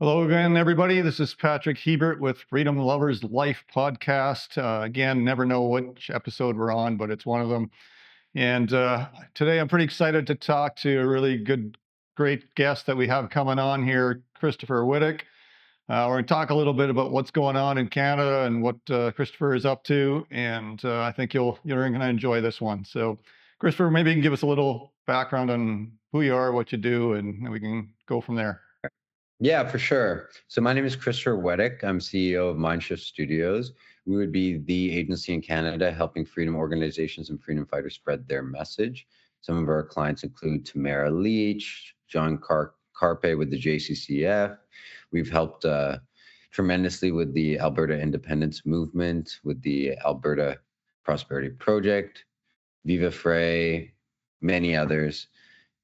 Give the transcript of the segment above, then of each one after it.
Hello again, everybody. This is Patrick Hebert with Freedom Lovers Life podcast. Again, never know which episode we're on, but it's one of them. And today I'm pretty excited to talk to a really great guest that we have coming on here, Christopher Wedick. We're going to talk a little bit about what's going on in Canada and what Christopher is up to. And I think you're going to enjoy this one. So, Christopher, maybe you can give us a little background on who you are, what you do, and we can go from there. Yeah, for sure. So my name is Christopher Wedick. I'm CEO of MindShift Studios. We would be the agency in Canada helping freedom organizations and freedom fighters spread their message. Some of our clients include Tamara Leach, John Carpe with the JCCF. We've helped tremendously with the Alberta Independence Movement, with the Alberta Prosperity Project, Viva Frey, many others.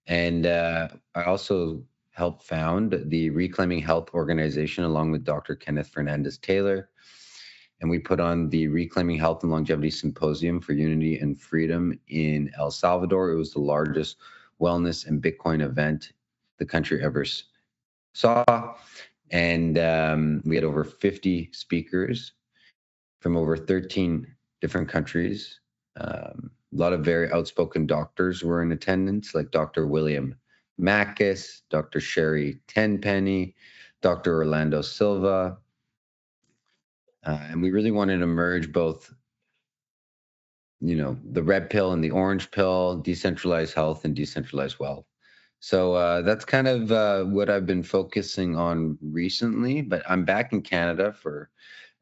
And I also helped found the Reclaiming Health organization along with Dr. Kenneth Fernandez-Taylor. And we put on the Reclaiming Health and Longevity Symposium for Unity and Freedom in El Salvador. It was the largest wellness and Bitcoin event the country ever saw. And we had over 50 speakers from over 13 different countries. A lot of very outspoken doctors were in attendance, like Dr. William Mackis, Dr. Sherry Tenpenny, Dr. Orlando Silva. And we really wanted to merge both, the red pill and the orange pill, decentralized health and decentralized wealth. So that's kind of what I've been focusing on recently, but I'm back in Canada for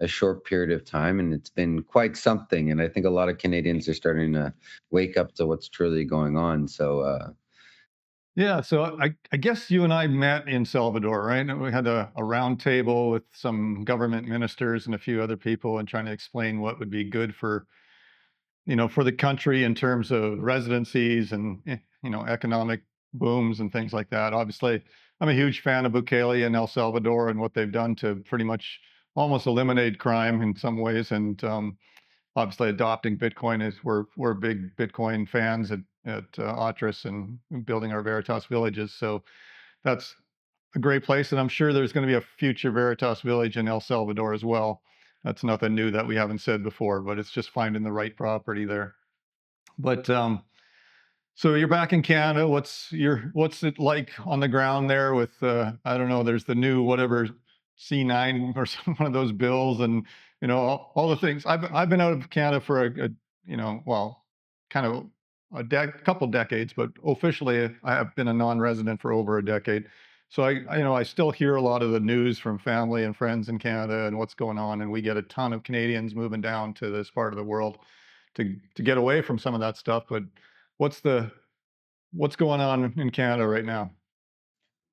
a short period of time, and it's been quite something. And I think a lot of Canadians are starting to wake up to what's truly going on. So Yeah, so I guess you and I met in Salvador, right? And we had a round table with some government ministers and a few other people and trying to explain what would be good for the country in terms of residencies and, economic booms and things like that. Obviously, I'm a huge fan of Bukele and El Salvador and what they've done to pretty much almost eliminate crime in some ways. And obviously adopting Bitcoin is we're big Bitcoin fans at Atris and building our Veritas villages. So that's a great place, and I'm sure there's going to be a future Veritas village in El Salvador as well. That's nothing new that we haven't said before, but it's just finding the right property there. But so you're back in Canada. What's it like on the ground there with I don't know, there's the new whatever C9 or one of those bills and all the things. I've been out of Canada for well, kind of couple decades, but officially I have been a non-resident for over a decade. So I still hear a lot of the news from family and friends in Canada and what's going on, and we get a ton of Canadians moving down to this part of the world to get away from some of that stuff. But what's the what's going on in Canada right now?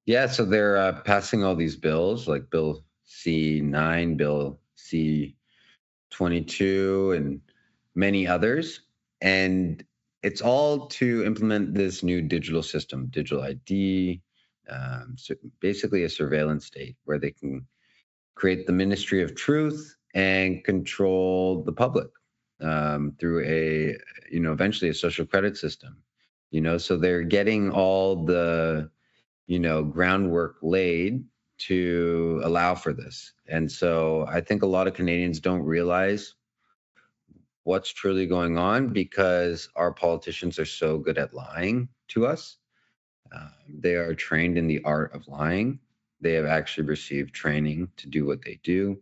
yeah, so they're passing all these bills like Bill C9, Bill C22, and many others. And it's all to implement this new digital system, digital ID, so basically a surveillance state where they can create the Ministry of Truth and control the public through eventually a social credit system. So they're getting all the groundwork laid to allow for this. And so I think a lot of Canadians don't realize what's truly going on because our politicians are so good at lying to us. They are trained in the art of lying. They have actually received training to do what they do.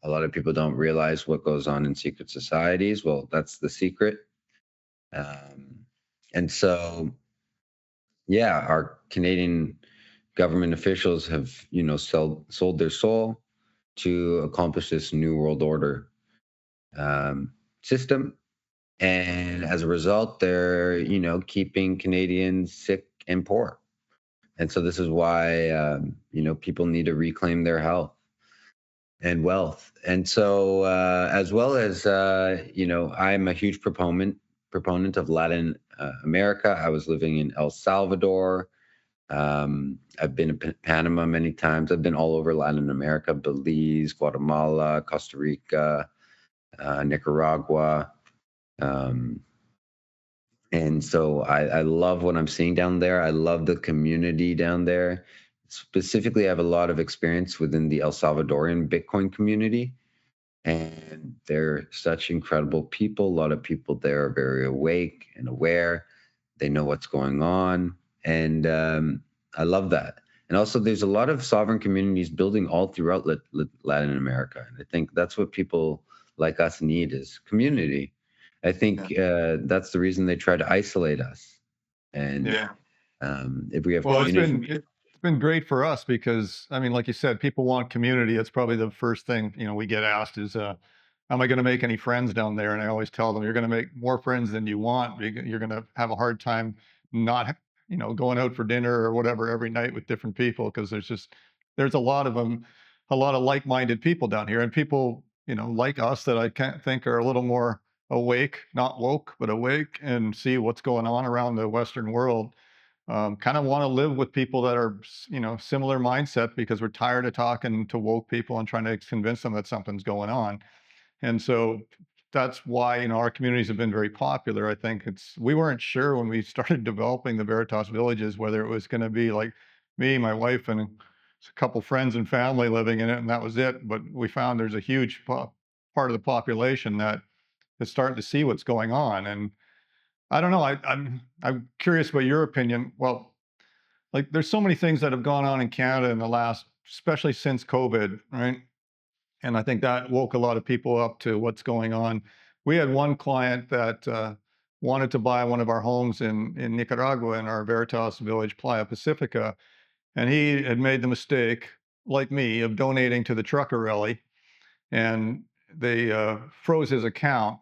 A lot of people don't realize what goes on in secret societies. Well, that's the secret. And so yeah, our Canadian government officials have, sold their soul to accomplish this new world order system. And as a result, they're, keeping Canadians sick and poor. And so this is why, people need to reclaim their health and wealth. And so, as well as, I'm a huge proponent of Latin America. I was living in El Salvador. I've been to Panama many times. I've been all over Latin America: Belize, Guatemala, Costa Rica, Nicaragua. And so I love what I'm seeing down there. I love the community down there. specifically, I have a lot of experience within the El Salvadorian Bitcoin community, and they're such incredible people. A lot of people there are very awake and aware. They know what's going on, and I love that. And also, there's a lot of sovereign communities building all throughout Latin America, and I think that's what people like us need is community. I think Yeah. that's the reason they try to isolate us. And Yeah. if we have Well, community, it's been great for us because I mean, like you said, people want community. It's probably the first thing, we get asked is, am I going to make any friends down there? And I always tell them, you're going to make more friends than you want. You're going to have a hard time not, going out for dinner or whatever every night with different people because there's a lot of them, a lot of like-minded people down here, and people, like us that I can't think are a little more awake, not woke, but awake and see what's going on around the Western world. Kind of want to live with people that are, similar mindset because we're tired of talking to woke people and trying to convince them that something's going on. And so that's why, our communities have been very popular. I think we weren't sure when we started developing the Veritas villages whether it was going to be like me, my wife, and a couple friends and family living in it, and that was it. But we found there's a huge part of the population that is starting to see what's going on. And I don't know. I'm curious about your opinion. Well, like there's so many things that have gone on in Canada in the last, especially since COVID, right? And I think that woke a lot of people up to what's going on. We had one client that wanted to buy one of our homes in Nicaragua in our Veritas village, Playa Pacifica, and he had made the mistake, like me, of donating to the trucker rally, and they froze his account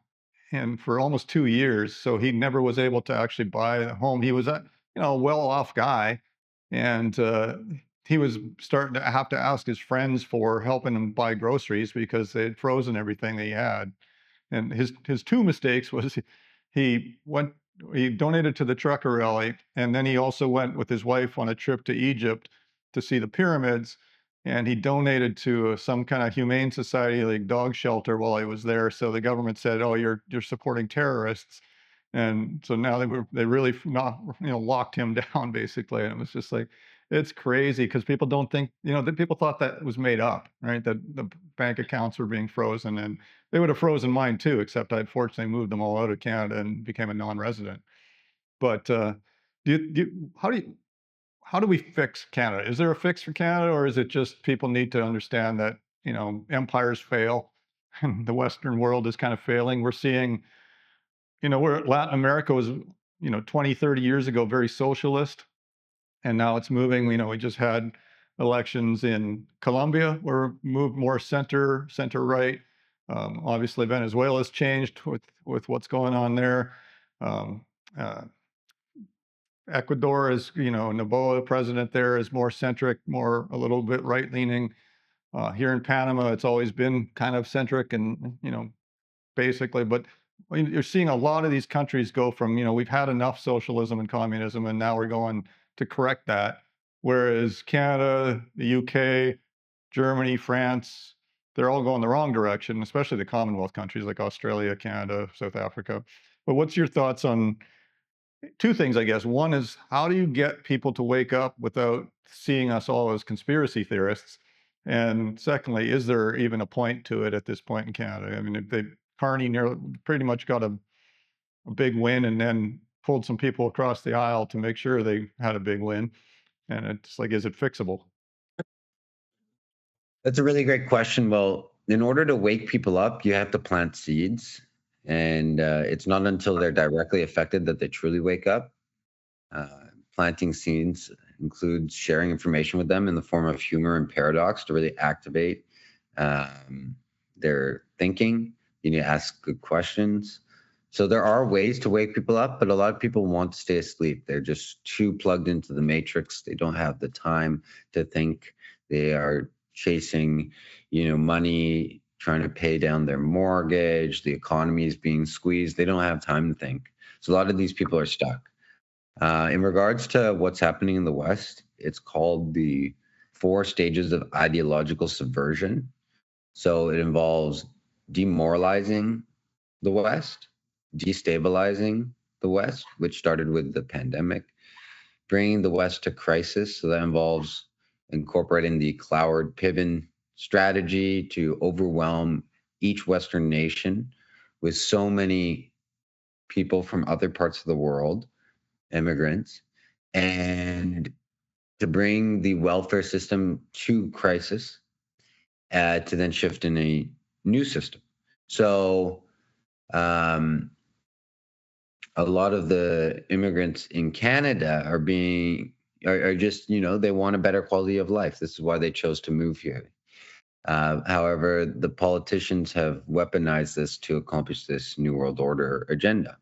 and for almost 2 years, so he never was able to actually buy a home. He was a well-off guy, and he was starting to have to ask his friends for helping him buy groceries because they had frozen everything that he had. And his two mistakes was he went he donated to the trucker rally, and then he also went with his wife on a trip to Egypt to see the pyramids, and he donated to some kind of humane society like dog shelter while he was there. So the government said, "Oh, you're supporting terrorists," and so now they really not locked him down basically. And it was just like it's crazy because people don't think that people thought that was made up, right? That the bank accounts were being frozen, and they would have frozen mine too, except I fortunately moved them all out of Canada and became a non-resident. But how do we fix Canada? Is there a fix for Canada, or is it just people need to understand that empires fail, and the Western world is kind of failing? We're seeing, where Latin America was, 20, 30 years ago, very socialist, and now it's moving. We just had elections in Colombia where moved more center right. Obviously, Venezuela's changed with what's going on there. Um, uh, Ecuador is, Noboa, president there, is more centric, more a little bit right leaning. Here in Panama, it's always been kind of centric and basically. But you're seeing a lot of these countries go from, we've had enough socialism and communism, and now we're going to correct that. Whereas Canada, the UK, Germany, France, they're all going the wrong direction, especially the Commonwealth countries like Australia, Canada, South Africa. But what's your thoughts on two things, I guess? One is, how do you get people to wake up without seeing us all as conspiracy theorists? And secondly, is there even a point to it at this point in Canada? I mean, if they Carney pretty much got a big win and then pulled some people across the aisle to make sure they had a big win. And it's like, is it fixable? that's a really great question. Well, in order to wake people up, you have to plant seeds. And it's not until they're directly affected that they truly wake up. Uh, Planting seeds includes sharing information with them in the form of humor and paradox to really activate um, their thinking. You need to ask good questions. So there are ways to wake people up, but a lot of people want to stay asleep. They're just too plugged into the matrix. They don't have the time to think. They are chasing, money, trying to pay down their mortgage. The economy is being squeezed. They don't have time to think. So a lot of these people are stuck. In regards to what's happening in the West, it's called the 4 stages of ideological subversion. So it involves demoralizing the West, destabilizing the West, which started with the pandemic, bringing the West to crisis. So that involves incorporating the Cloward Piven strategy to overwhelm each Western nation with so many people from other parts of the world, immigrants, and to bring the welfare system to crisis, to then shift in a new system. So um, a lot of the immigrants in Canada are just, they want a better quality of life. This is why they chose to move here. However, the politicians have weaponized this to accomplish this New World Order agenda.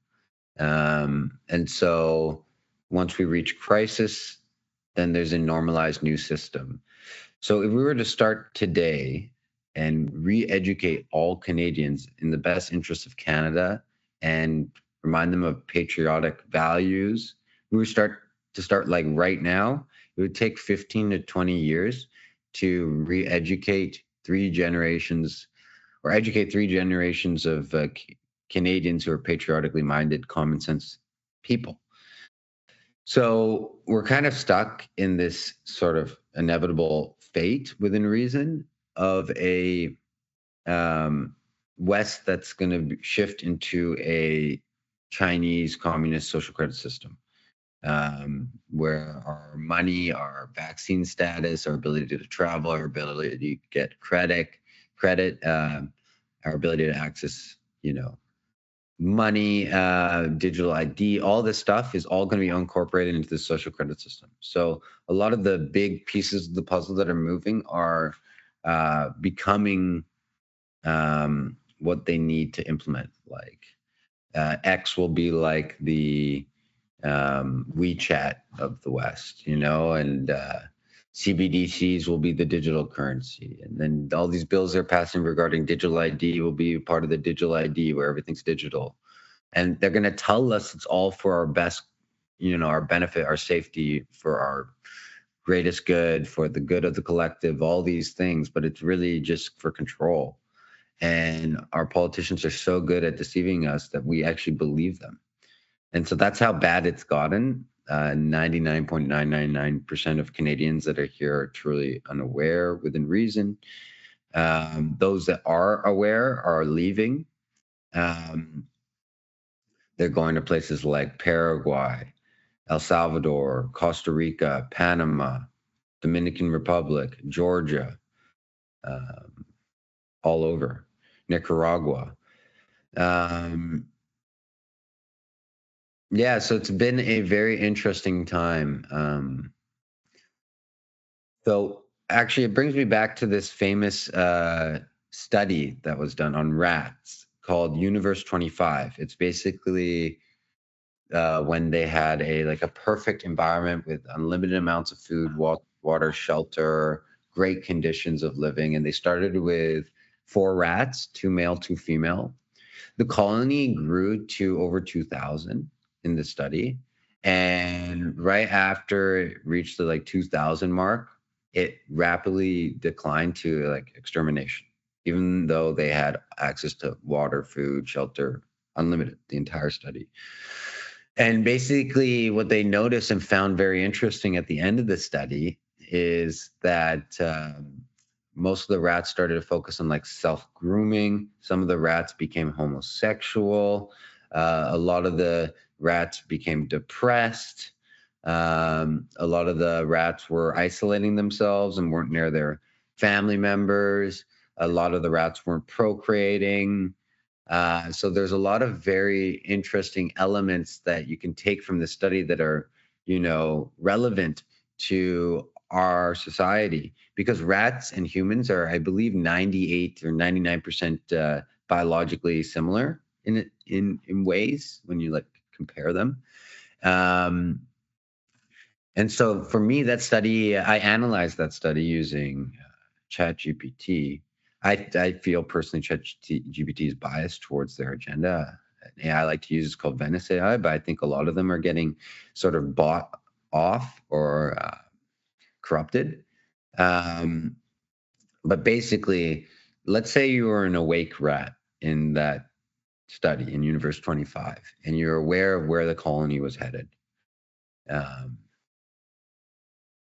And so once we reach crisis, then there's a normalized new system. So if we were to start today and re-educate all Canadians in the best interest of Canada and remind them of patriotic values, we would start like right now. It would take 15 to 20 years to re-educate three generations or educate three generations of Canadians who are patriotically minded, common sense people. So we're kind of stuck in this sort of inevitable fate within reason of a West that's going to shift into a Chinese communist social credit system, where our money, our vaccine status, our ability to travel, our ability to get credit, our ability to access, money, digital ID, all this stuff is all going to be incorporated into the social credit system. So a lot of the big pieces of the puzzle that are moving are becoming what they need to implement. Like X will be like the WeChat of the West, and CBDCs will be the digital currency. And then all these bills they're passing regarding digital ID will be part of the digital ID where everything's digital. And they're going to tell us it's all for our best, our benefit, our safety, for our greatest good, for the good of the collective, all these things, but it's really just for control. And our politicians are so good at deceiving us that we actually believe them. And so that's how bad it's gotten. 99.999% of Canadians that are here are truly unaware within reason. Those that are aware are leaving. They're going to places like Paraguay, El Salvador, Costa Rica, Panama, Dominican Republic, Georgia, all over, Nicaragua. Yeah, so it's been a very interesting time. So actually, it brings me back to this famous study that was done on rats called Universe 25. It's basically when they had a perfect environment with unlimited amounts of food, water, shelter, great conditions of living, and they started with 4 rats, 2 male, 2 female. The colony grew to over 2,000 in the study. And right after it reached the 2,000 mark, it rapidly declined to extermination, even though they had access to water, food, shelter, unlimited, the entire study. And basically, what they noticed and found very interesting at the end of the study is that most of the rats started to focus on self-grooming. Some of the rats became homosexual. A lot of the rats became depressed. A lot of the rats were isolating themselves and weren't near their family members. A lot of the rats weren't procreating. So there's a lot of very interesting elements that you can take from the study that are, relevant to our society, because rats and humans are, I believe, 98 or 99% biologically similar in ways when you compare them. And so for me, that study, I analyzed that study using ChatGPT. I feel personally ChatGPT is biased towards their agenda. An AI I like to use is called Venice AI, but I think a lot of them are getting sort of bought off or corrupted. But basically, let's say you were an awake rat in that study in Universe 25, and you're aware of where the colony was headed. Um,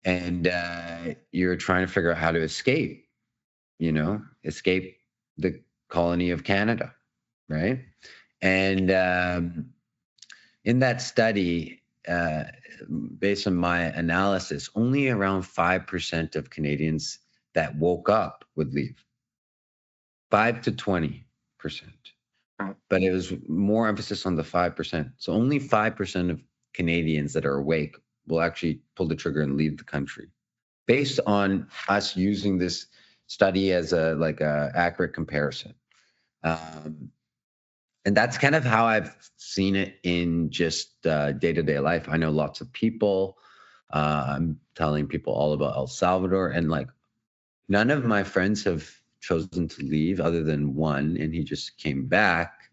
and you're trying to figure out how to escape, escape the colony of Canada, right? And in that study, based on my analysis, only around 5% of Canadians that woke up would leave, 5 to 20%. But it was more emphasis on the 5%. So only 5% of Canadians that are awake will actually pull the trigger and leave the country, based on us using this study as a accurate comparison. And that's kind of how I've seen it in just day-to-day life. I know lots of people. I'm telling people all about El Salvador, and like none of my friends have chosen to leave other than one, and he just came back.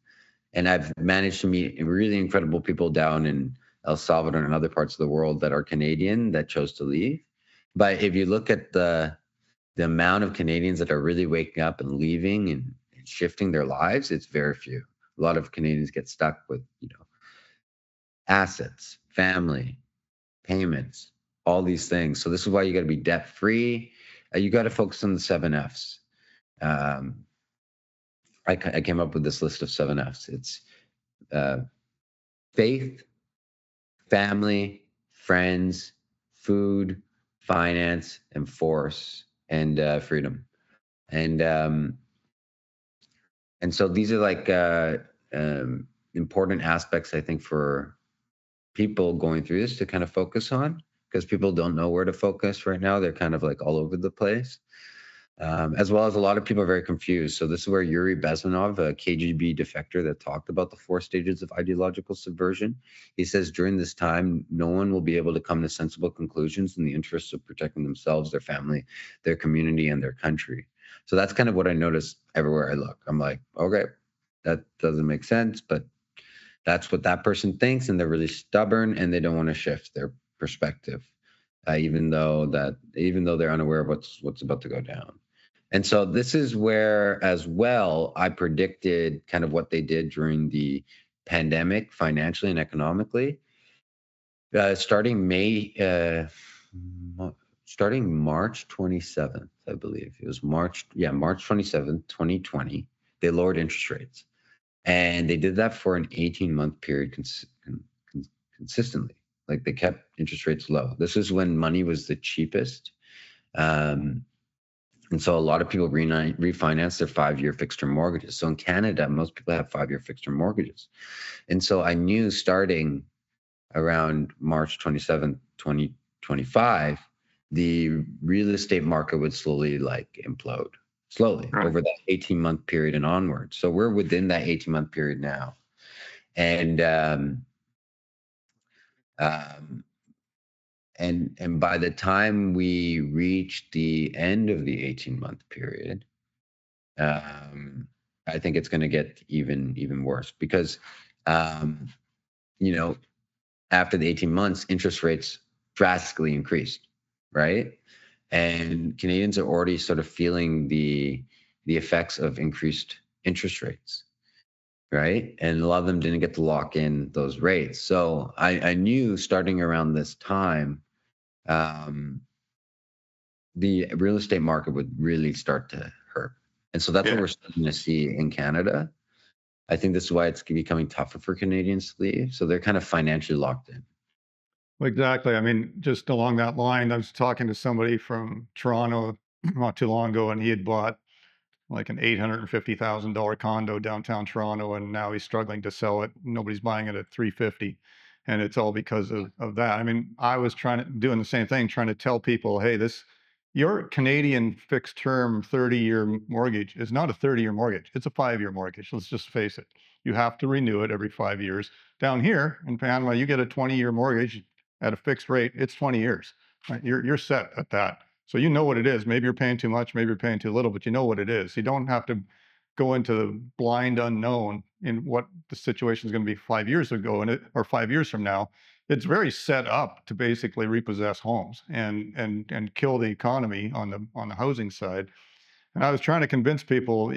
And I've managed to meet really incredible people down in El Salvador and other parts of the world that are Canadian that chose to leave. But if you look at the amount of Canadians that are really waking up and leaving and shifting their lives, it's very few. A lot of Canadians get stuck with, assets, family, payments, all these things. So this is why you got to be debt free. You got to focus on the 7 Fs. I came up with this list of 7 Fs. It's faith, family, friends, food, finance, and force, and freedom. And so these are like important aspects, I think, for people going through this to kind of focus on, because people don't know where to focus right now. They're kind of like all over the place. As well as a lot of people are very confused. So this is where Yuri Bezmenov, a KGB defector that talked about the 4 stages of ideological subversion, he says during this time, no one will be able to come to sensible conclusions in the interests of protecting themselves, their family, their community, and their country. So that's kind of what I notice everywhere I look. I'm like, okay, that doesn't make sense, but that's what that person thinks, and they're really stubborn and they don't want to shift their perspective, even though they're unaware of what's about to go down. And so this is where, as well, I predicted kind of what they did during the pandemic, financially and economically. Starting March 27th, I believe it was March 27th, 2020, they lowered interest rates, and they did that for an 18-month period consistently. Like they kept interest rates low. This is when money was the cheapest. And so a lot of people refinance their 5-year fixed term mortgages. So in Canada, most people have 5-year fixed term mortgages. And so I knew starting around March 27th, 2025, the real estate market would slowly implode over that 18-month period and onward. So we're within that 18-month period now. And and by the time we reach the end of the 18-month period, I think it's going to get even worse, because after the 18 months, interest rates drastically increased, right? And Canadians are already sort of feeling the effects of increased interest rates, right? And a lot of them didn't get to lock in those rates. So I knew starting around this time, the real estate market would really start to hurt. And so that's what we're starting to see in Canada. I think this is why it's becoming tougher for Canadians to leave. So they're kind of financially locked in. Exactly. I mean, just along that line, I was talking to somebody from Toronto not too long ago, and he had bought like an $850,000 condo downtown Toronto, and now he's struggling to sell it. Nobody's buying it at 350, and it's all because of that. I mean, I was doing the same thing, trying to tell people, hey, your Canadian fixed term 30-year mortgage is not a 30-year mortgage. It's a 5-year mortgage. Let's just face it. You have to renew it every 5 years. Down here in Panama, you get a 20-year mortgage at a fixed rate. It's 20 years. Right? You're set at that. So you know what it is. Maybe you're paying too much, maybe you're paying too little, but you know what it is. You don't have to go into the blind unknown in what the situation is going to be 5 years ago or 5 years from now. It's very set up to basically repossess homes and kill the economy on the housing side. And I was trying to convince people,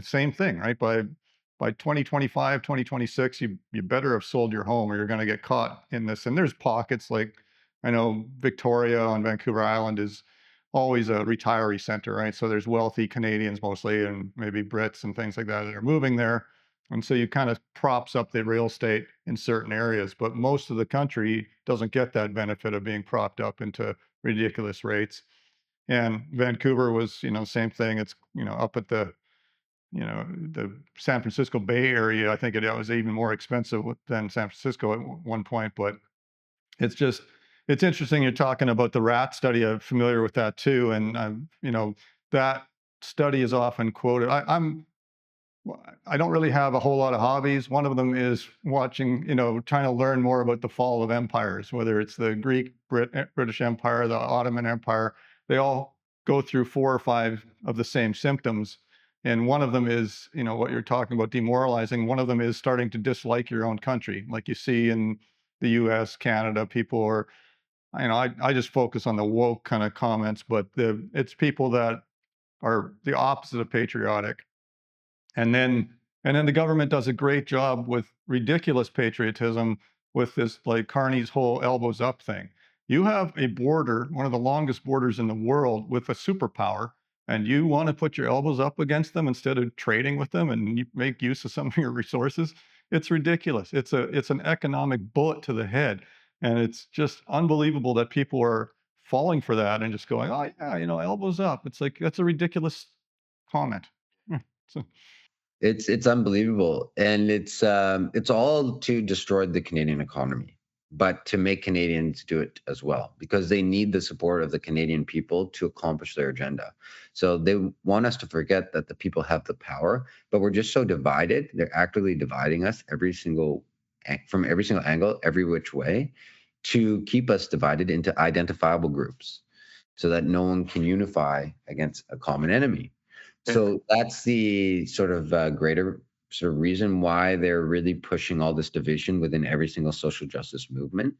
same thing, right? By 2025, 2026, you better have sold your home or you're going to get caught in this. And there's pockets like I know Victoria on Vancouver Island is always a retiree center, right? So there's wealthy Canadians mostly, and maybe Brits and things like that that are moving there. And so you kind of props up the real estate in certain areas, but most of the country doesn't get that benefit of being propped up into ridiculous rates. And Vancouver was, same thing. It's, up at the San Francisco Bay Area. I think it was even more expensive than San Francisco at one point, but it's just it's interesting you're talking about the rat study. I'm familiar with that too, and that study is often quoted. I don't really have a whole lot of hobbies. One of them is watching, trying to learn more about the fall of empires, whether it's the British Empire, the Ottoman Empire. They all go through 4 or 5 of the same symptoms. And one of them is, what you're talking about, demoralizing. One of them is starting to dislike your own country, like you see in the US, Canada. People are, I just focus on the woke kind of comments, but it's people that are the opposite of patriotic, and then the government does a great job with ridiculous patriotism with this like Carney's whole elbows up thing. You have a border, one of the longest borders in the world with a superpower, and you want to put your elbows up against them instead of trading with them and you make use of some of your resources. It's ridiculous. It's an economic bullet to the head. And it's just unbelievable that people are falling for that and just going, oh yeah, elbows up. It's like that's a ridiculous comment. Hmm. So It's unbelievable, and it's all to destroy the Canadian economy, but to make Canadians do it as well because they need the support of the Canadian people to accomplish their agenda. So they want us to forget that the people have the power, but we're just so divided. They're actively dividing us from every single angle, every which way, to keep us divided into identifiable groups, so that no one can unify against a common enemy. So that's the sort of greater sort of reason why they're really pushing all this division within every single social justice movement.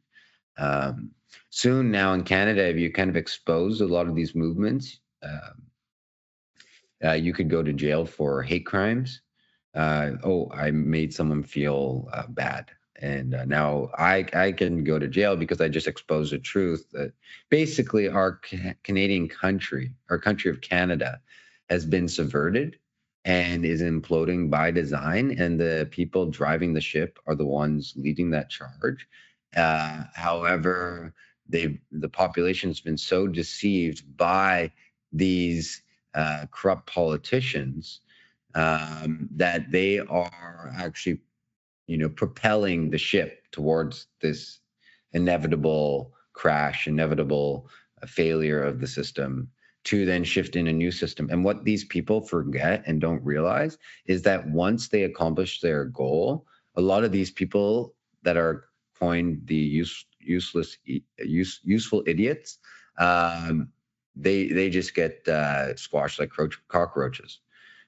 Um, Soon now in Canada, if you kind of expose a lot of these movements, you could go to jail for hate crimes. Oh, I made someone feel bad. And now I can go to jail because I just exposed the truth that basically our Canadian country, our country of Canada, has been subverted and is imploding by design. And the people driving the ship are the ones leading that charge. However, the population has been so deceived by these corrupt politicians that they are actually, propelling the ship towards this inevitable crash, inevitable failure of the system to then shift in a new system. And what these people forget and don't realize is that once they accomplish their goal, a lot of these people that are coined the useful idiots, they just get squashed like cockroaches.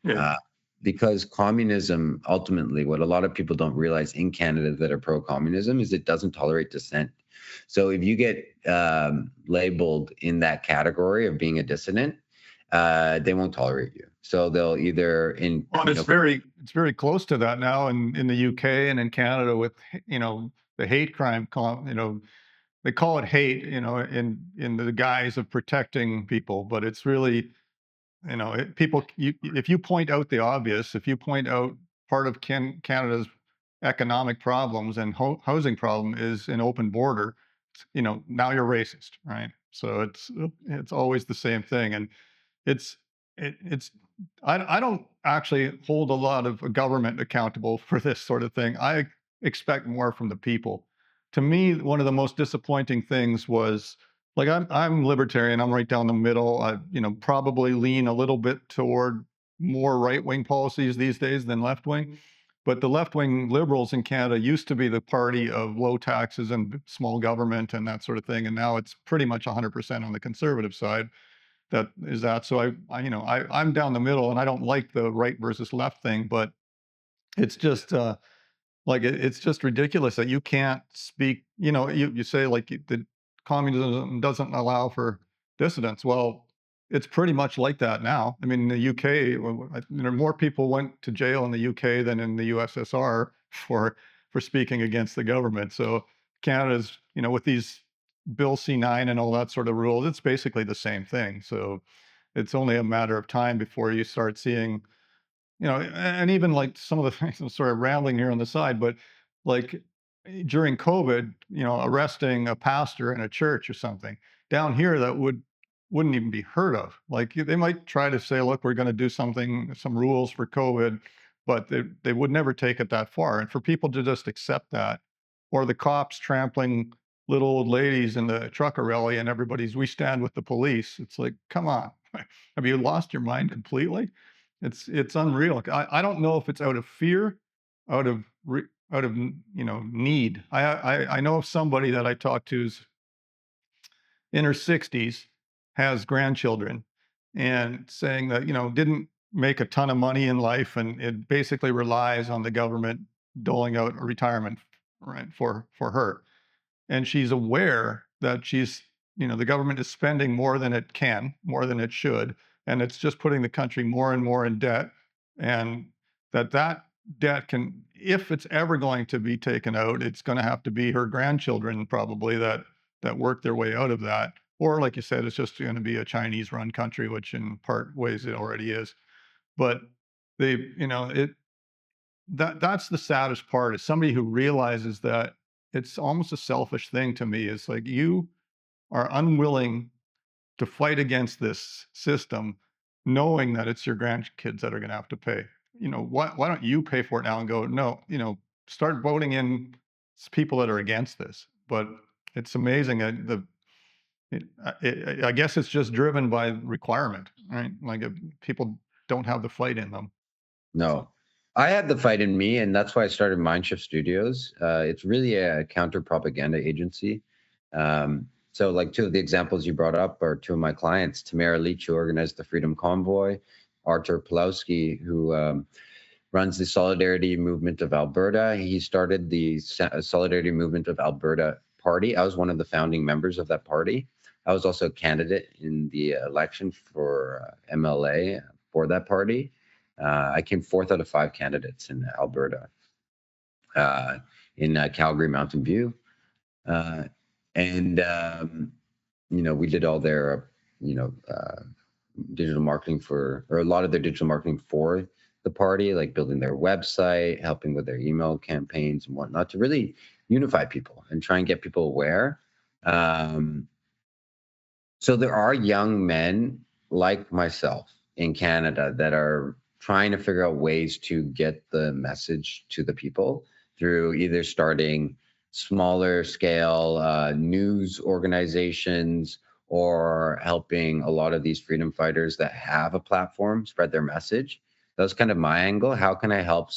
yeah. Uh, because communism, ultimately, what a lot of people don't realize in Canada that are pro-communism is it doesn't tolerate dissent. So if you get labeled in that category of being a dissident, they won't tolerate you. So they'll either Well, it's very close to that now in the UK and in Canada with the hate crime. They call it hate, in the guise of protecting people, but it's really, if you point out the obvious, if you point out part of Canada's economic problems and housing problem is an open border, now you're racist, right? So it's always the same thing, and it's it's I don't actually hold a lot of government accountable for this sort of thing. I expect more from the people. To me, one of the most disappointing things was like I'm libertarian. I'm right down the middle. I probably lean a little bit toward more right wing policies these days than left wing. But the left wing liberals in Canada used to be the party of low taxes and small government and that sort of thing, and now it's pretty much 100% on the conservative side. So I'm down the middle, and I don't like the right versus left thing, but it's just like it's just ridiculous that you can't speak. You say like the communism doesn't allow for dissidents. Well, it's pretty much like that now. I mean, in the UK, more people went to jail in the UK than in the USSR for speaking against the government. So Canada's, with these Bill C9 and all that sort of rules, it's basically the same thing. So it's only a matter of time before you start seeing, and even like some of the things, I'm sort of rambling here on the side, but like during COVID, arresting a pastor in a church or something down here, that wouldn't even be heard of. Like they might try to say, look, we're going to do something, some rules for COVID, but they would never take it that far. And for people to just accept that, or the cops trampling little old ladies in the trucker rally and everybody's, we stand with the police. It's like, come on. Have you lost your mind completely? It's unreal. I don't know if it's out of fear, out of need. I know of somebody that I talked to's in her 60s, has grandchildren, and saying that didn't make a ton of money in life, and it basically relies on the government doling out a retirement, right, for her. And she's aware that the government is spending more than it can, more than it should, and it's just putting the country more and more in debt. And that debt can, if it's ever going to be taken out, it's going to have to be her grandchildren probably that work their way out of that. Or like you said, it's just going to be a Chinese run country, which in part ways it already is. But they, it that's the saddest part, is somebody who realizes that it's almost a selfish thing. To me, it's like you are unwilling to fight against this system, knowing that it's your grandkids that are going to have to pay. Why don't you pay for it now and go, no, start voting in people that are against this. But it's amazing. I guess it's just driven by requirement, right? Like if people don't have the fight in them. No, I had the fight in me, and that's why I started MindShift Studios. It's really a counter propaganda agency. So, like two of the examples you brought up are two of my clients: Tamara Leach, who organized the Freedom Convoy; Artur Pawlowski, who runs the Solidarity Movement of Alberta. He started the Solidarity Movement of Alberta party. I was one of the founding members of that party. I was also a candidate in the election for MLA for that party. I came fourth out of five candidates in Alberta, uh, in Calgary Mountain View. Uh, and, we did all their, digital marketing or a lot of their digital marketing for the party, like building their website, helping with their email campaigns and whatnot, to really unify people and try and get people aware. Um, so there are young men like myself in Canada that are trying to figure out ways to get the message to the people through either starting smaller scale news organizations, or helping a lot of these freedom fighters that have a platform spread their message. That's kind of my angle. How can I help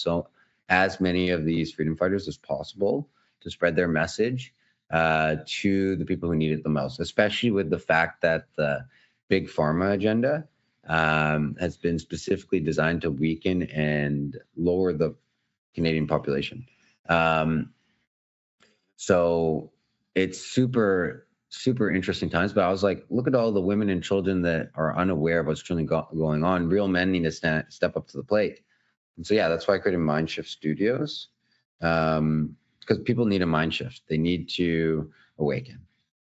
as many of these freedom fighters as possible to spread their message to the people who need it the most, especially with the fact that the big pharma agenda has been specifically designed to weaken and lower the Canadian population. So it's super, super interesting times. But I was like, look at all the women and children that are unaware of what's truly going on. Real men need to step up to the plate. And so, yeah, that's why I created MindShift Studios. Because people need a mind shift. They need to awaken.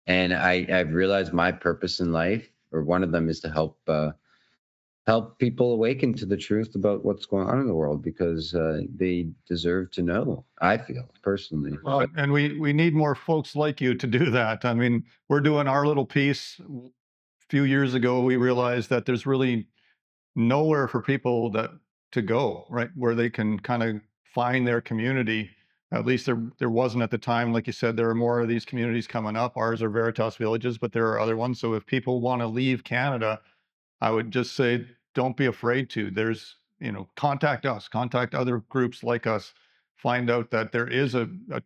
And I've realized my purpose in life, or one of them, is to help people awaken to the truth about what's going on in the world, because they deserve to know, I feel personally. Well, and we need more folks like you to do that. I mean, we're doing our little piece. A few years ago, we realized that there's really nowhere for people to go, right, where they can kind of find their community. At least there wasn't at the time. Like you said, there are more of these communities coming up. Ours are Veritas villages, but there are other ones. So if people want to leave Canada, I would just say, don't be afraid to. Contact us, contact other groups like us. Find out that there is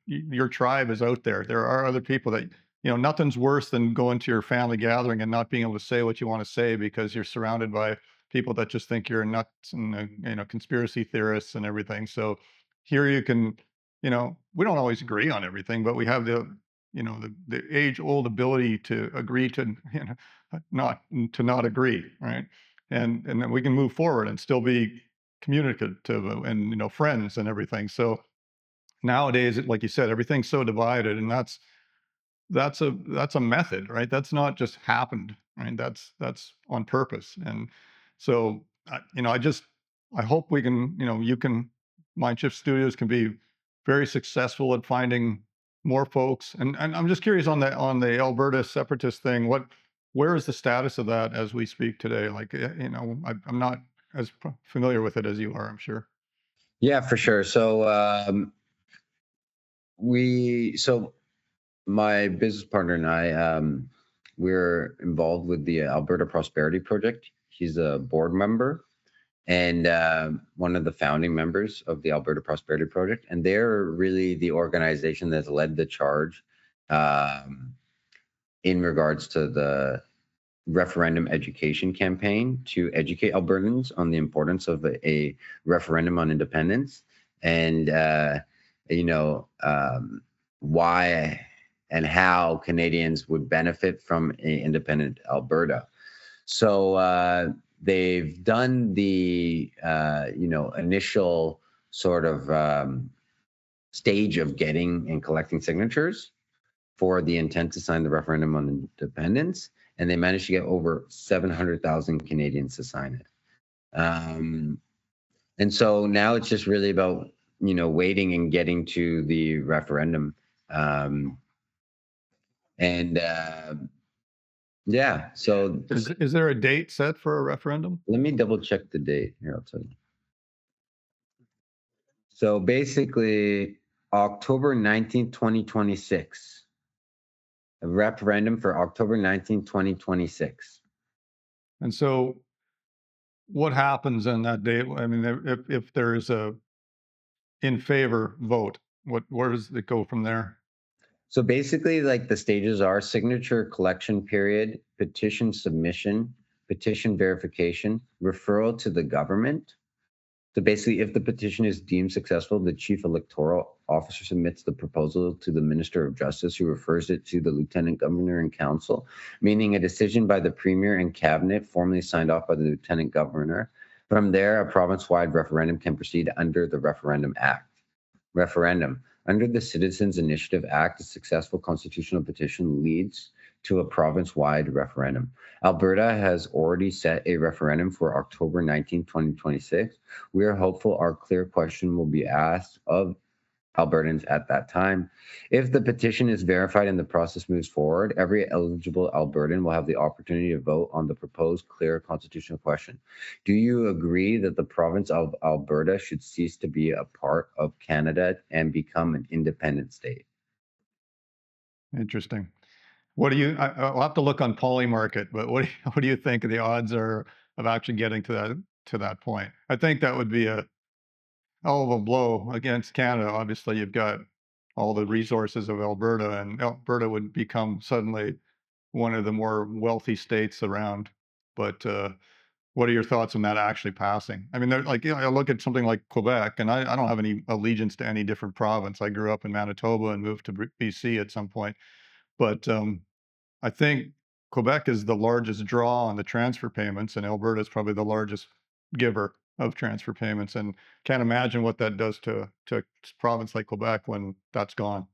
your tribe is out there. There are other people that, nothing's worse than going to your family gathering and not being able to say what you want to say because you're surrounded by people that just think you're nuts and, conspiracy theorists and everything. So here you can, we don't always agree on everything, but we have the age old ability to agree to, not agree, right? And then we can move forward and still be communicative and friends and everything. So nowadays, like you said, everything's so divided, and that's a method, right? That's not just happened, right? That's on purpose. And so, I hope we can, you can, Mindshift Studios can be very successful at finding more folks. And I'm just curious on the Alberta separatist thing. Where is the status of that as we speak today? Like, I'm not as familiar with it as you are, I'm sure. Yeah, for sure. So my business partner and I, we're involved with the Alberta Prosperity Project. He's a board member and one of the founding members of the Alberta Prosperity Project. And they're really the organization that's led the charge um, in regards to the referendum education campaign to educate Albertans on the importance of a referendum on independence and, you know, why and how Canadians would benefit from an independent Alberta. So they've done the, initial sort of stage of getting and collecting signatures for the intent to sign the referendum on independence, and they managed to get over 700,000 Canadians to sign it. And so now it's just really about waiting and getting to the referendum. Um, and Yeah, so Is there a date set for a referendum? let me double check the date here. I'll tell you. So basically, October 19th, 2026. A referendum for October 19th, 2026. And so what happens on that date? I mean, if there is a in favor vote, where does it go from there? So basically, like the stages are signature collection period, petition submission, petition verification, referral to the government. So basically, if the petition is deemed successful, the chief electoral officer submits the proposal to the Minister of Justice, who refers it to the Lieutenant Governor and Council, meaning a decision by the Premier and Cabinet, formally signed off by the Lieutenant Governor. From there, a province-wide referendum can proceed under the Referendum Act. Referendum. Under the Citizens Initiative Act, a successful constitutional petition leads to a province-wide referendum. Alberta has already set a referendum for October 19th, 2026. We are hopeful our clear question will be asked of Albertans at that time. If the petition is verified and the process moves forward, every eligible Albertan will have the opportunity to vote on the proposed clear constitutional question. Do you agree that the province of Alberta should cease to be a part of Canada and become an independent state? Interesting. What do you? I'll have to look on Polymarket, but what do you think the odds are of actually getting to that point? I think that would be a hell of a blow against Canada. Obviously, you've got all the resources of Alberta, and Alberta would become suddenly one of the more wealthy states around. But what are your thoughts on that actually passing? I mean, they're like, I look at something like Quebec, and I don't have any allegiance to any different province. I grew up in Manitoba and moved to BC at some point. But I think Quebec is the largest draw on the transfer payments, and Alberta is probably the largest giver of transfer payments. And can't imagine what that does to a province like Quebec when that's gone.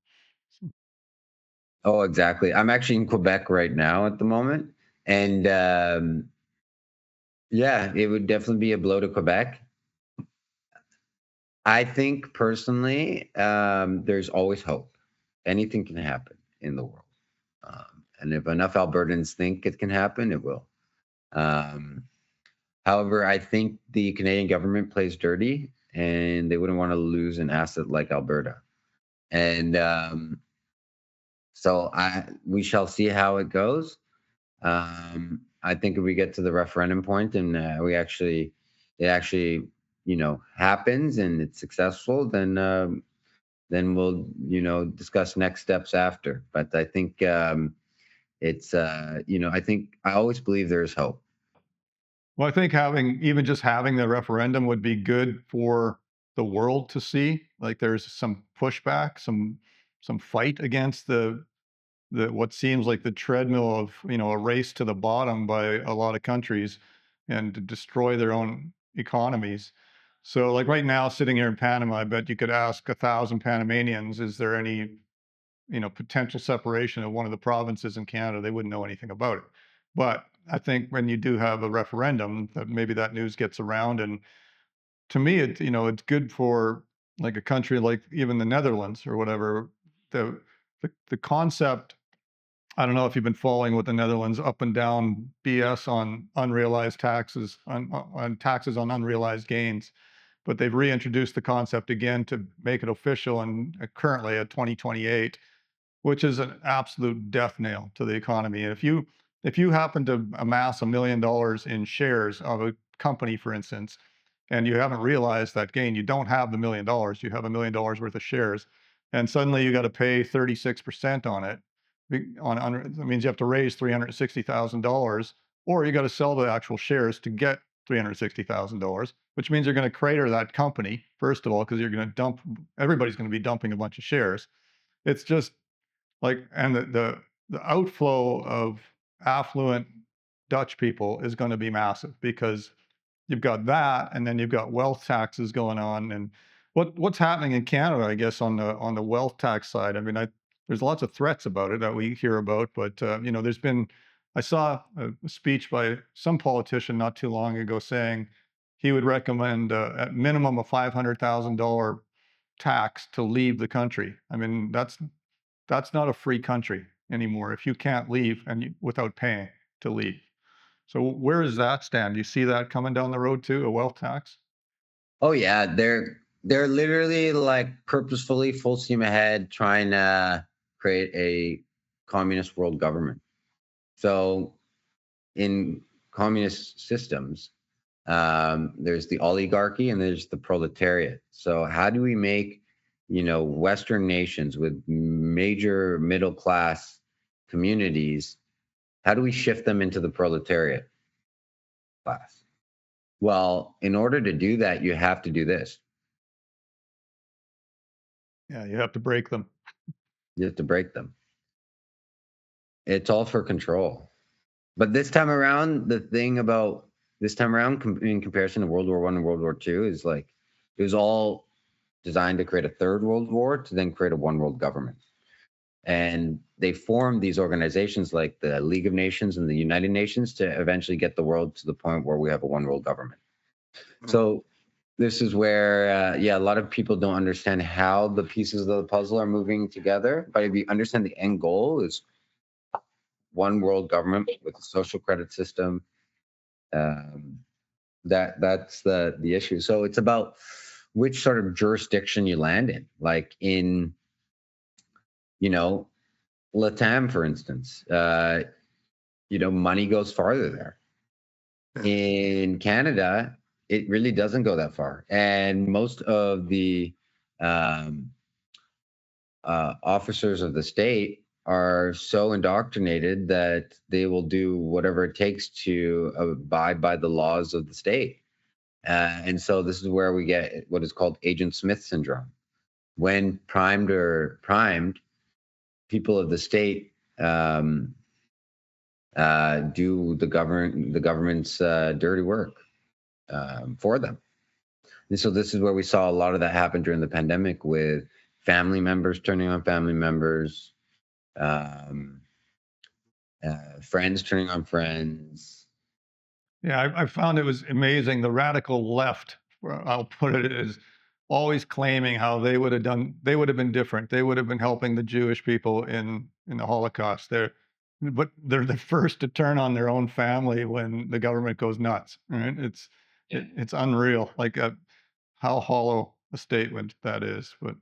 Oh, exactly. I'm actually in Quebec right now at the moment. And yeah, it would definitely be a blow to Quebec. I think personally, there's always hope. Anything can happen in the world. And if enough Albertans think it can happen, it will. Um, However, I think the Canadian government plays dirty and they wouldn't want to lose an asset like Alberta. And we shall see how it goes. I think if we get to the referendum point and it actually, happens and it's successful, then we'll, discuss next steps after. But I think I think I always believe there's hope. Well, I think even just having the referendum would be good for the world to see. Like there's some pushback, some fight against the what seems like the treadmill of a race to the bottom by a lot of countries and to destroy their own economies. So like right now sitting here in Panama, I bet you could ask 1,000 Panamanians, is there any potential separation of one of the provinces in Canada, they wouldn't know anything about it. But I think when you do have a referendum, that maybe that news gets around. And to me, it's good for like a country like even the Netherlands or whatever. The concept, I don't know if you've been following with the Netherlands up and down BS on unrealized taxes, on taxes on unrealized gains, but they've reintroduced the concept again to make it official and currently at 2028, which is an absolute death nail to the economy. And if you happen to amass $1 million in shares of a company, for instance, and you haven't realized that gain, you don't have the $1 million, you have $1 million worth of shares, and suddenly you got to pay 36% on it. That means you have to raise $360,000, or you got to sell the actual shares to get $360,000, which means you're going to crater that company, first of all, because you're going to everybody's going to be dumping a bunch of shares. It's just like, and the outflow of affluent Dutch people is going to be massive because you've got that, and then you've got wealth taxes going on. And what's happening in Canada, I guess, on the wealth tax side. I mean, there's lots of threats about it that we hear about, but there's been. I saw a speech by some politician not too long ago saying he would recommend at minimum a $500,000 tax to leave the country. I mean, that's not a free country anymore if you can't leave without paying to leave. So where does that stand? Do you see that coming down the road too, a wealth tax? Oh yeah, they're literally like purposefully full steam ahead trying to create a communist world government. So in communist systems, there's the oligarchy and there's the proletariat. So how do we make, Western nations with major middle class communities, how do we shift them into the proletariat class? Well, in order to do that, you have to do this. Yeah, you have to break them. You have to break them. It's all for control. But this time around, the thing about this time around, in comparison to World War One and World War Two, is like it was all designed to create a third world war to then create a one world government. And they formed these organizations like the League of Nations and the United Nations to eventually get the world to the point where we have a one world government. So this is where, a lot of people don't understand how the pieces of the puzzle are moving together. But if you understand the end goal is one world government with a social credit system, that's the issue. So it's about which sort of jurisdiction you land in, like in, Latam, for instance. Money goes farther there. In Canada, it really doesn't go that far, and most of the officers of the state are so indoctrinated that they will do whatever it takes to abide by the laws of the state. And so this is where we get what is called Agent Smith syndrome. When primed, people of the state do the government's dirty work for them. And so this is where we saw a lot of that happen during the pandemic, with family members turning on family members, friends turning on friends. Yeah, I found it was amazing. The radical left, I'll put it, is always claiming how they would have been different. They would have been helping the Jewish people in the Holocaust. But they're the first to turn on their own family when the government goes nuts. Right? It's unreal. Like how hollow a statement that is. But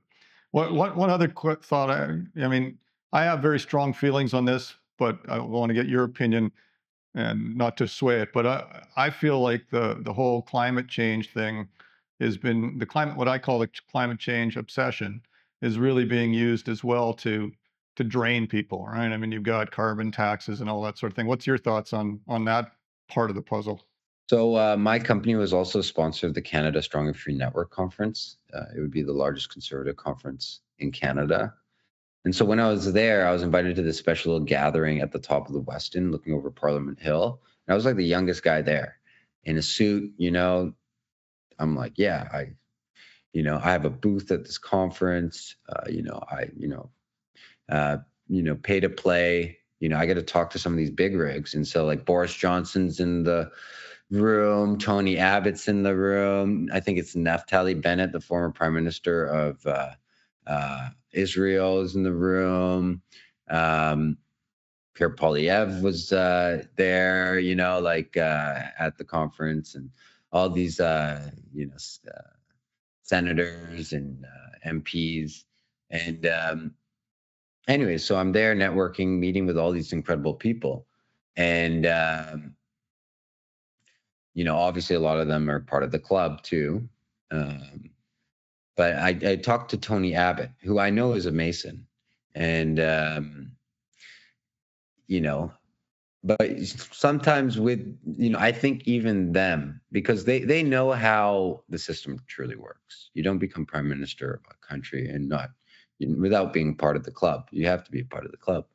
one other quick thought. I mean, I have very strong feelings on this, but I want to get your opinion and not to sway it, but I feel like the whole climate change thing has been what I call the climate change obsession is really being used as well to drain people, right? I mean, you've got carbon taxes and all that sort of thing. What's your thoughts on that part of the puzzle? So my company was also a sponsor of the Canada Strong and Free Network Conference. It would be the largest conservative conference in Canada. And so when I was there, I was invited to this special gathering at the top of the Westin, looking over Parliament Hill. And I was like the youngest guy there in a suit, I'm like, yeah, I have a booth at this conference. uh, pay to play. I get to talk to some of these big rigs. And so like Boris Johnson's in the room, Tony Abbott's in the room. I think it's Naftali Bennett, the former prime minister of Israel, is in the room. Pierre Poilievre was there, at the conference, and all these, senators and MPs. And anyway, so I'm there networking, meeting with all these incredible people. And, obviously a lot of them are part of the club too. But I talked to Tony Abbott, who I know is a Mason. And, but sometimes with, I think even them, because they know how the system truly works. You don't become prime minister of a country and not without being part of the club. You have to be a part of the club.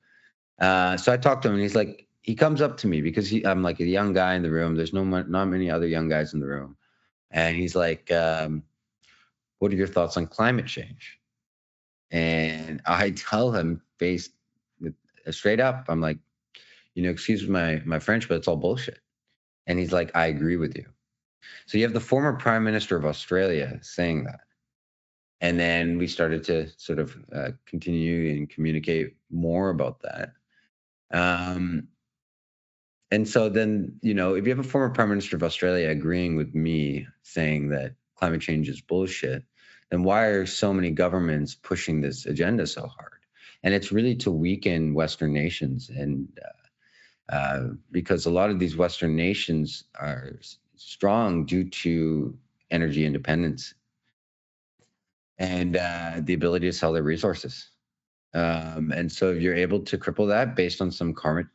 So I talked to him, and he's like, he comes up to me because I'm like a young guy in the room. There's not many other young guys in the room. And he's like, what are your thoughts on climate change? And I tell him straight up, I'm like, excuse my French, but it's all bullshit. And he's like, I agree with you. So you have the former prime minister of Australia saying that. And then we started to sort of continue and communicate more about that. And so then, if you have a former prime minister of Australia agreeing with me saying that climate change is bullshit, then why are so many governments pushing this agenda so hard? And it's really to weaken Western nations. And because a lot of these Western nations are strong due to energy independence and the ability to sell their resources. And so if you're able to cripple that based on some carbon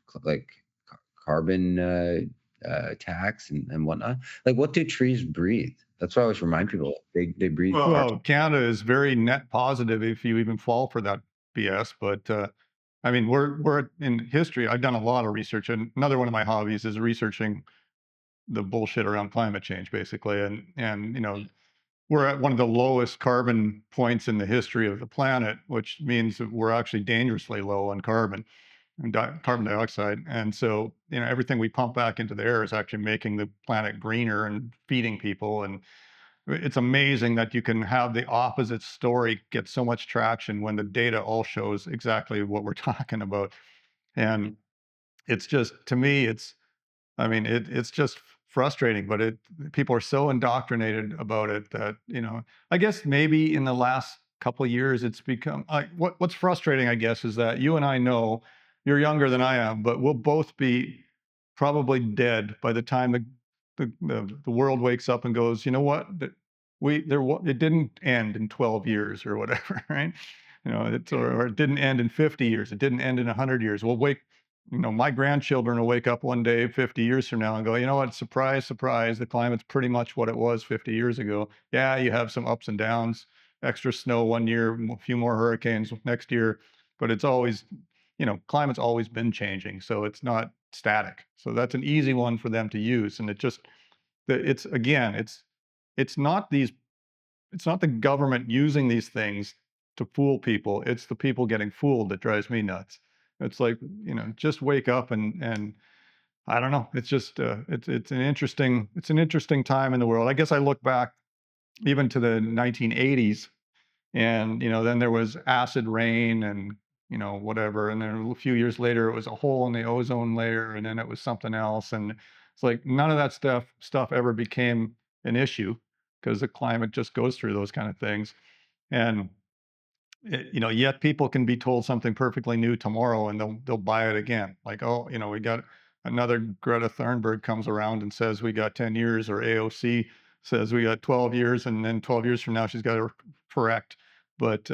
tax and whatnot, like what do trees breathe? That's what I always remind people. They breathe. Well, Canada is very net positive if you even fall for that BS. But I mean, we're in history. I've done a lot of research, and another one of my hobbies is researching the bullshit around climate change, basically. And we're at one of the lowest carbon points in the history of the planet, which means that we're actually dangerously low on carbon and carbon dioxide. And so, everything we pump back into the air is actually making the planet greener and feeding people. And it's amazing that you can have the opposite story get so much traction when the data all shows exactly what we're talking about. And it's just, to me, it's just frustrating, but people are so indoctrinated about it that, I guess maybe in the last couple of years it's become what's frustrating, I guess, is that you and I know you're younger than I am, but we'll both be probably dead by the time the world wakes up and goes, you know what? It didn't end in 12 years or whatever, right? Or it didn't end in 50 years. It didn't end in 100 years. My grandchildren will wake up one day 50 years from now and go, you know what, surprise, surprise, the climate's pretty much what it was 50 years ago. Yeah, you have some ups and downs, extra snow one year, a few more hurricanes next year, but it's always, climate's always been changing, so it's not static. So that's an easy one for them to use. And it's not it's not the government using these things to fool people. It's the people getting fooled that drives me nuts. It's like, just wake up and I don't know. It's just it's an interesting time in the world. I guess I look back even to the 1980s, and then there was acid rain and whatever, and then a few years later it was a hole in the ozone layer, and then it was something else, and it's like none of that stuff ever became an issue because the climate just goes through those kind of things. And yet people can be told something perfectly new tomorrow and they'll buy it again. Like, oh, we got another Greta Thunberg comes around and says we got 10 years, or AOC says we got 12 years, and then 12 years from now she's got to correct. But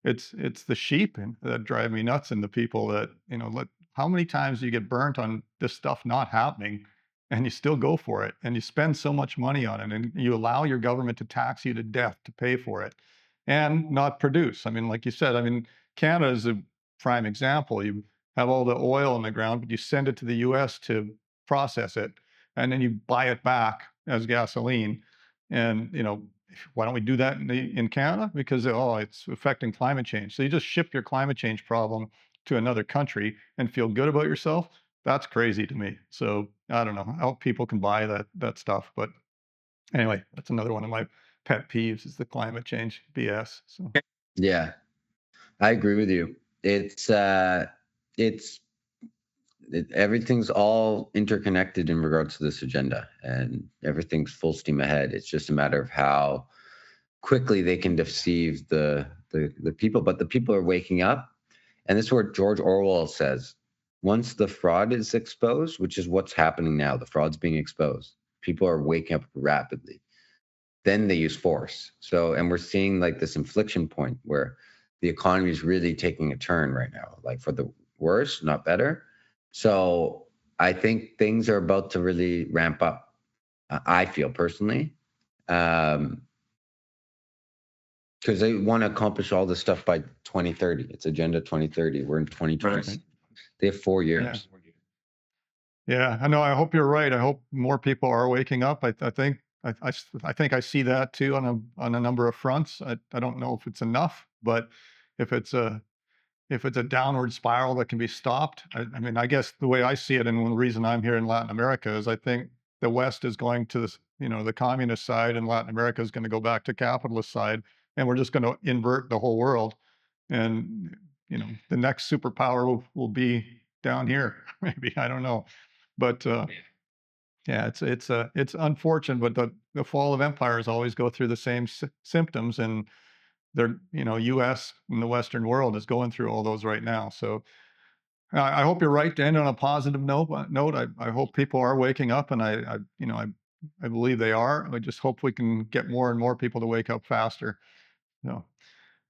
it's the sheep that drive me nuts, and the people that, how many times do you get burnt on this stuff not happening and you still go for it, and you spend so much money on it, and you allow your government to tax you to death to pay for it and not produce. I mean, like you said, Canada is a prime example. You have all the oil in the ground, but you send it to the US to process it, and then you buy it back as gasoline. And, why don't we do that in Canada? Because, oh, it's affecting climate change. So you just ship your climate change problem to another country and feel good about yourself. That's crazy to me. So I don't know how people can buy that stuff. But anyway, that's another one of my pet peeves is the climate change BS. So Yeah, I agree with you. It's everything's all interconnected in regards to this agenda, and everything's full steam ahead. It's just a matter of how quickly they can deceive the people. But the people are waking up, and this is what George Orwell says: once the fraud is exposed, which is what's happening now, the fraud's being exposed. People are waking up rapidly. Then they use force. So, and we're seeing like this inflection point where the economy is really taking a turn right now, like for the worse, not better. So I think things are about to really ramp up. I feel personally, because they want to accomplish all this stuff by 2030. It's Agenda 2030. We're in 2020. right. They have 4 Yeah. years. Yeah, I know. I hope you're right. I hope more people are waking up. I think I think I see that too on a number of fronts. I don't know if it's enough, but if it's a if it's a downward spiral that can be stopped, I mean, I guess the way I see it, and one reason I'm here in Latin America is I think the West is going to this, the communist side, and Latin America is going to go back to capitalist side, and we're just going to invert the whole world, and the next superpower will be down here, maybe I don't know, but yeah, it's unfortunate, but the fall of empires always go through the same symptoms, and they're U.S. and the Western world is going through all those right now. So I hope you're right to end on a positive note. I hope people are waking up, and I believe they are. I just hope we can get more and more people to wake up faster. So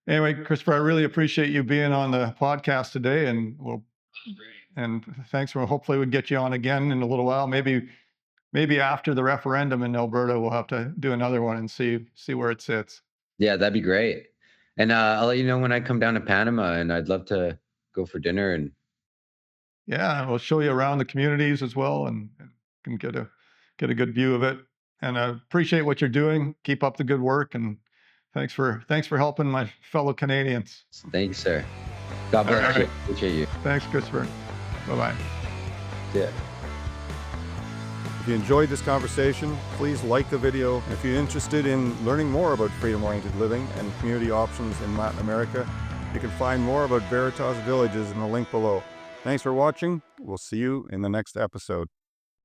anyway, Christopher, I really appreciate you being on the podcast today, and thanks for hopefully we get you on again in a little while. Maybe after the referendum in Alberta, we'll have to do another one and see where it sits. Yeah, that'd be great. And I'll let you know when I come down to Panama, and I'd love to go for dinner. And Yeah, we'll show you around the communities as well, and can get a good view of it. And I appreciate what you're doing. Keep up the good work, and thanks for helping my fellow Canadians. thank you, sir. God All bless you. right. Appreciate you. Thanks, Christopher. Bye bye. Yeah. If you enjoyed this conversation, please like the video. If you're interested in learning more about freedom-oriented living and community options in Latin America, you can find more about Veritas Villages in the link below. Thanks for watching. We'll see you in the next episode.